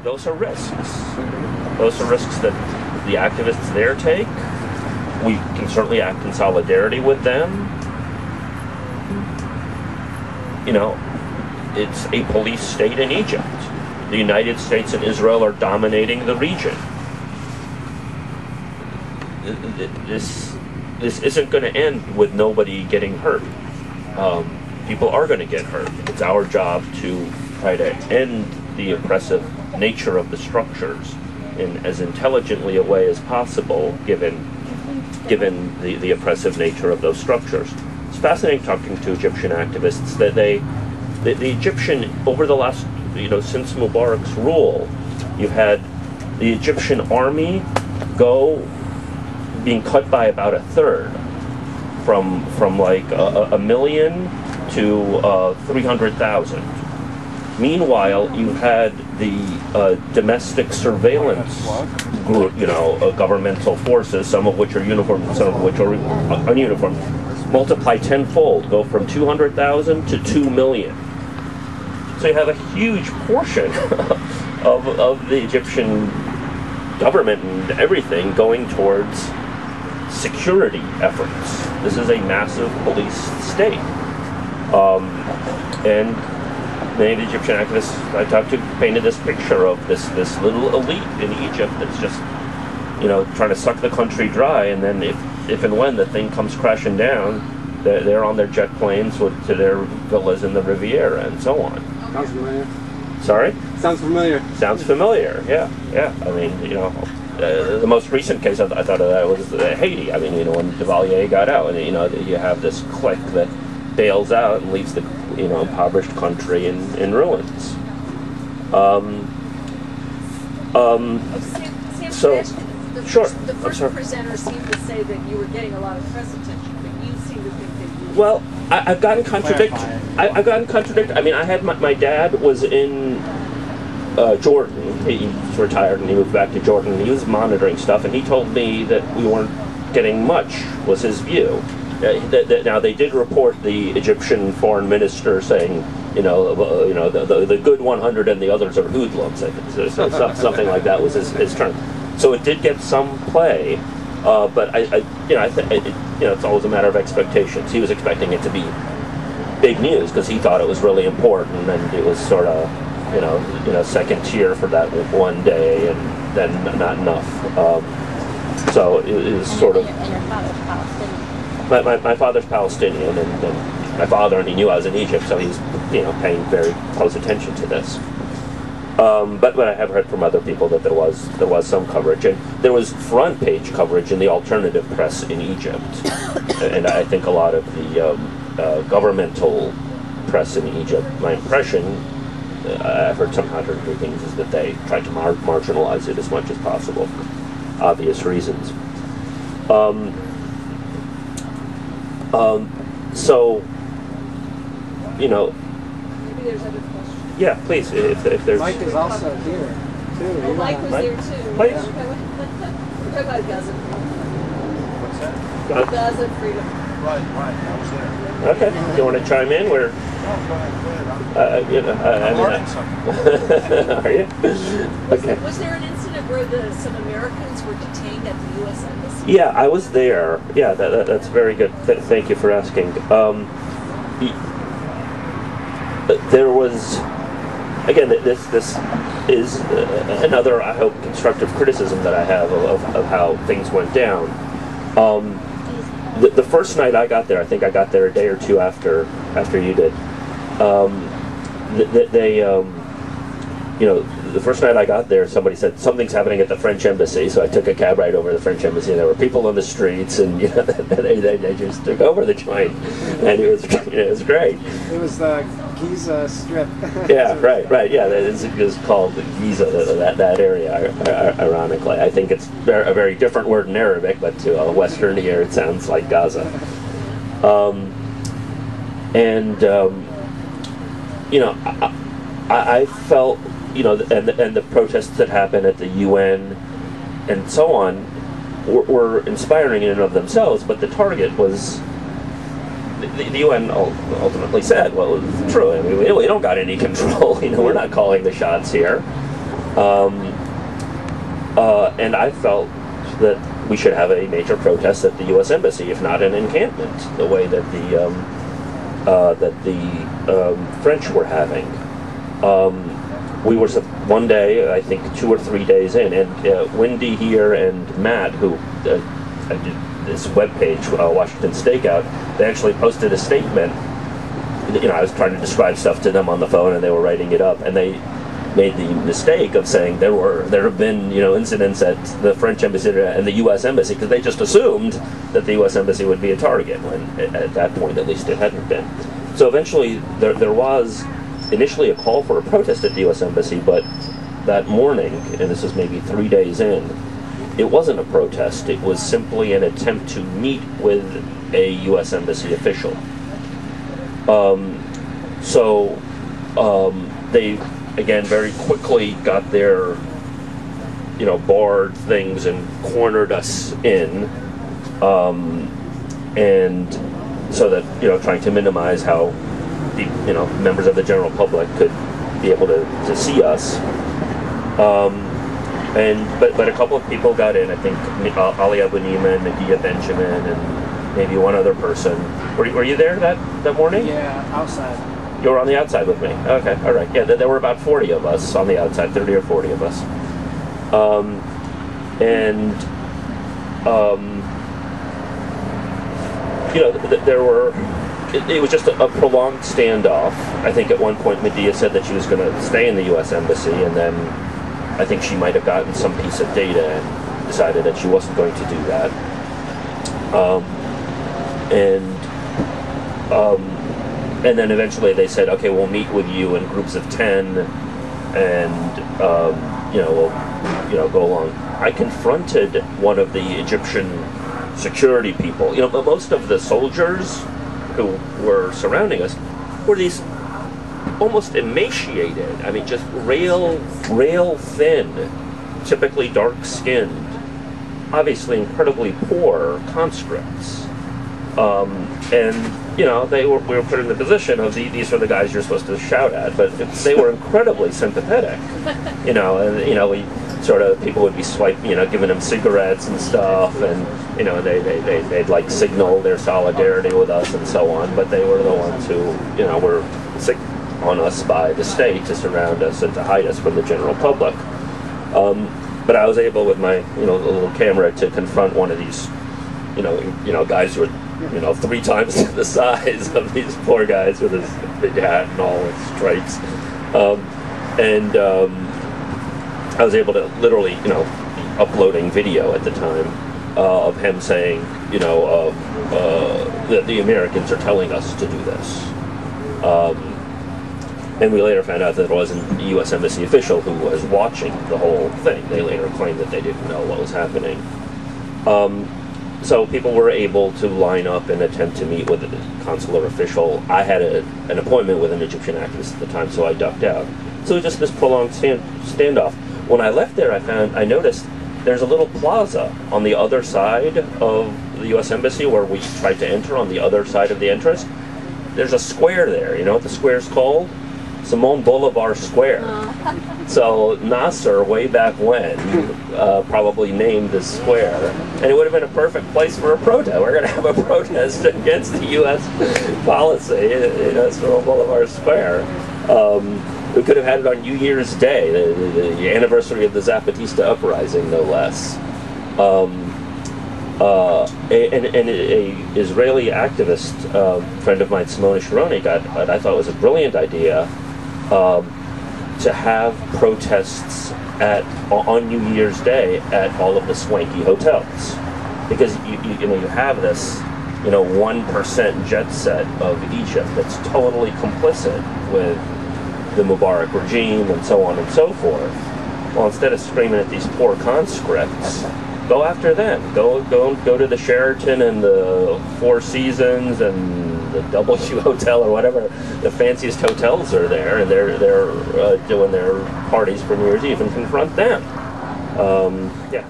those are risks. Those are risks that the activists there take. We can certainly act in solidarity with them. You know, it's a police state in Egypt. The United States and Israel are dominating the region. This isn't going to end with nobody getting hurt. People are going to get hurt. It's our job to try to end the oppressive nature of the structures in as intelligently a way as possible, given the oppressive nature of those structures. It's fascinating talking to Egyptian activists that the Egyptian, over the last, since Mubarak's rule, you've had the Egyptian army being cut by about a third, from like a million to 300,000. Meanwhile, you had the domestic surveillance group, governmental forces, some of which are uniformed, some of which are ununiformed, multiply tenfold, go from 200,000 to 2 million. So you have a huge portion of the Egyptian government and everything going towards security efforts. This is a massive police state. And many of the Egyptian activists I talked to painted this picture of this little elite in Egypt that's just, trying to suck the country dry, and then if and when the thing comes crashing down, they're on their jet planes to their villas in the Riviera and so on. Sounds familiar. Sorry? Sounds familiar. Sounds familiar, yeah. I mean, the most recent case I thought of that was Haiti. I mean, when Duvalier got out, and you have this clique that bails out and leaves the impoverished country in ruins. So, sure. The first presenter seemed to say that you were getting a lot of press attention, but you seem to think that you... Well, I've gotten contradicted. I've gotten contradicted. I mean, I had my dad was in Jordan. He's retired and he moved back to Jordan. And he was monitoring stuff, and he told me that we weren't getting much, was his view. Now, they did report the Egyptian foreign minister saying, the good 100 and the others are hoodlums. I think so, something like that was his term. So it did get some play, but I think it's always a matter of expectations. He was expecting it to be big news because he thought it was really important, and it was sort of, second tier for that one day, and then not enough. So it was sort of. And your father's Palestinian. My father's Palestinian, and my father, and he knew I was in Egypt, so he's paying very close attention to this. But I have heard from other people that there was some coverage, and there was front page coverage in the alternative press in Egypt, and I think a lot of the governmental press in Egypt, my impression, I've heard some contradictory things, is that they tried to marginalize it as much as possible for obvious reasons. So, Maybe there's other questions. Yeah, please, if there's... Mike is also here, too. Oh, Mike was there too. Please. Okay, we're talking about Gaza Freedom. What's that? Gaza Freedom. Right, I was there. Okay, do you want to chime in? We're... No, go ahead. I'm learning something. Are you? Okay. Was there an incident where some Americans were detained at the U.S. Embassy? Yeah, I was there. Yeah, that's very good. Thank you for asking. There was, again, this is another, I hope, constructive criticism that I have of how things went down. The first night I got there, I think I got there a day or two after you did. The first night I got there, somebody said something's happening at the French embassy, so I took a cab ride over to the French embassy, and there were people on the streets, and they just took over the joint, and it was great. It was the Giza Strip. Yeah, right. Yeah, it's called the Giza, that area. Ironically, I think it's a very different word in Arabic, but to a Western ear, it sounds like Gaza. I felt, and the protests that happened at the UN and so on were inspiring in and of themselves, but the target was, the UN ultimately said, well, it's true, I mean, we don't got any control, we're not calling the shots here. And I felt that we should have a major protest at the U.S. Embassy, if not an encampment, the way that the French were having. We were one day, I think 2 or 3 days in, and Wendy here and Matt, who I did this webpage, Washington Stakeout, they actually posted a statement. You know, I was trying to describe stuff to them on the phone, and they were writing it up, and they made the mistake of saying there have been, you know, incidents at the French embassy and the U.S. embassy, because they just assumed that the U.S. embassy would be a target, when at that point at least it hadn't been. So eventually there was initially a call for a protest at the U.S. embassy, but that morning, and this is maybe 3 days in, it wasn't a protest. It was simply an attempt to meet with a U.S. embassy official. They again very quickly got their, you know, barred things and cornered us in, and so that, you know, trying to minimize how the, you know, members of the general public could be able to see us. But a couple of people got in. I think Ali Abu Nima and Nadia Benjamin and maybe one other person. Were you there that morning? Yeah, outside. You were on the outside with me. Okay, all right. Yeah, there were about 40 of us on the outside, 30 or 40 of us. You know, there were. It was just a prolonged standoff. I think at one point Medea said that she was going to stay in the U.S. embassy, and then I think she might have gotten some piece of data and decided that she wasn't going to do that. And then eventually they said, okay, we'll meet with you in groups of 10, and we'll go along. I confronted one of the Egyptian security people. You know, most of the soldiers who were surrounding us were these almost emaciated. I mean, just rail thin, typically dark-skinned, obviously incredibly poor conscripts. And you know, we were put in the position of these are the guys you're supposed to shout at, but they were incredibly sympathetic. You know, and you know, people would be giving them cigarettes and stuff, and you know, they'd like signal their solidarity with us and so on. But they were the ones who, you know, were sick on us by the state to surround us and to hide us from the general public. But I was able, with my little camera, to confront one of these guys who were 3 times the size of these poor guys with his big hat and all his stripes. I was able to literally, uploading video at the time of him saying, that the Americans are telling us to do this. And we later found out that it wasn't a U.S. Embassy official who was watching the whole thing. They later claimed that they didn't know what was happening. So people were able to line up and attempt to meet with a consular official. I had an appointment with an Egyptian activist at the time, so I ducked out. So it was just this prolonged standoff. When I left there, I noticed there's a little plaza on the other side of the U.S. Embassy where we tried to enter, on the other side of the entrance. There's a square there. You know what the square's called? Simon Bolivar Square. So Nasser, way back when, probably named the square, and it would have been a perfect place for a protest. We're going to have a protest against the U.S. policy, Simon Bolivar Square. We could have had it on New Year's Day, the anniversary of the Zapatista uprising, no less. An Israeli activist, friend of mine, Simone Sharoni, got what I thought was a brilliant idea. To have protests on New Year's Day at all of the swanky hotels, because you have this 1% jet set of Egypt that's totally complicit with the Mubarak regime and so on and so forth. Well, instead of screaming at these poor conscripts, go after them. Go to the Sheraton and the Four Seasons and the W Hotel or whatever. The fanciest hotels are there, and they're doing their parties for New Year's Eve, and confront them. Yeah.